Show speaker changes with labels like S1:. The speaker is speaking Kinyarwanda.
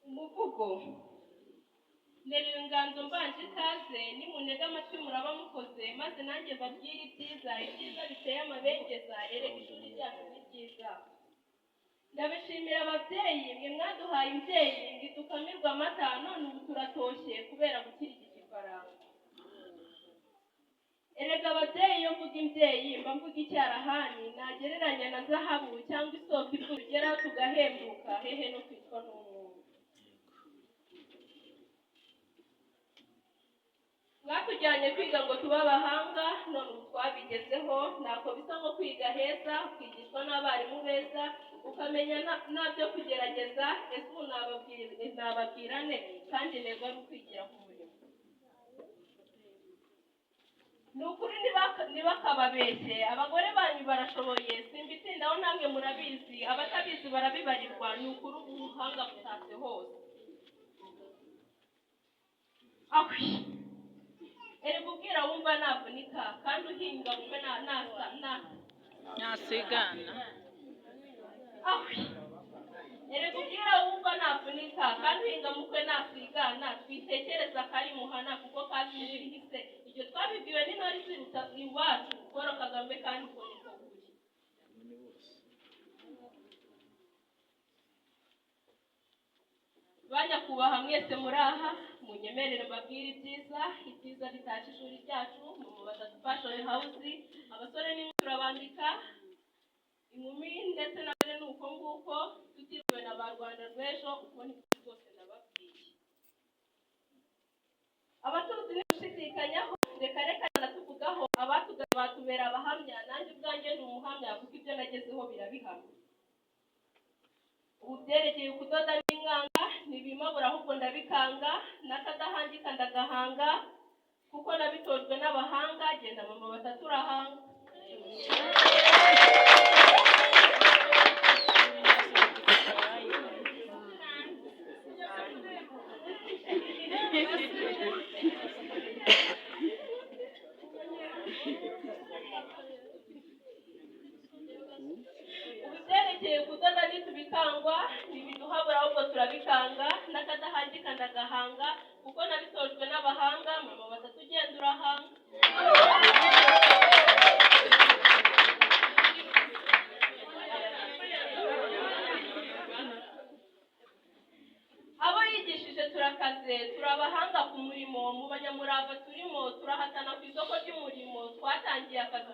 S1: umuvugo nterera inganzo mbanje ikaze nimunega amatwi muraba mukoze maze nanjye mbabwire ibyiza biteye amabengeza erega ishuri ryacu ni ryiza. Ndabishimira ababyeyi mwe mwaduhaye imbyeyi ngo dukamirwe amata none ubu turatoshye kubera gukirigita ifaranga. Erega ababyeyi iyo mvuga imbyeyi mba mvuga icyarahani nagereranya na zahabu cyangwa isoko itugeraho tugahembuka hehe no kwitwa n'umuntu. Mwatujyanye kwiga ngo tube abahanga none ubu twabigezeho ntako bisa nko kwiga heza ukigishwa n'abarimu beza ukamenya nabyo kugerageza ese ubu nababwira ne kandi intego ari ukwigira ku murimo. Ni ukuri ntibakababeshye abagore banyu barashoboye simbitindaho namwe murabizi abatabizi barabibarirwa ni ukuri ubuhanga butatse hose. Erega ubwira wumva navunika kandi uhinga mukwe
S2: nasigana.
S1: Erega ubwira wumva navunika kandi uhinga mukwe nasigana twitekereza kari muhana kuko kazi nirihise ibyo twabibwiwe n'intore ziruta iwacu Paul Kagame kandi uko niko kuri. Banyakubaha mwese muri aha munyemerere mbabwire ibyiza bitatse ishuri ryacu mu batatu fashion house abasore n'inkumi turabandika inkumi ndetse n'abere nuko nguko tutiwe na ba Rwanda rw'ejo uko ni rwose ndababwiye. Abatuzi n'ushidikanyaho reka natuvugaho abatugaye batubera abahamya nanjye ubwanjye ndi umuhamya kuko ibyo nagezeho birabihamya. Ubu byerekeye kudoda n'inkanga ntibimabura ahubwo ndabikanga n'akadahangika ndagahanga kuko nabitojwe n'abahanga genda mama batatu urahanga. Ubyerekeye kudoda ntitubikangwa ntibiduhabura ahubwo turabikanga n'akadahangika ndagahanga kuko nabitojwe n'abahanga mama batatu ugenda urahanga. Abo yigishije turakaze turabahanga ku murimo mu banyamurava turimo turahatana ku isoko ry'umurimo twatangiye akazi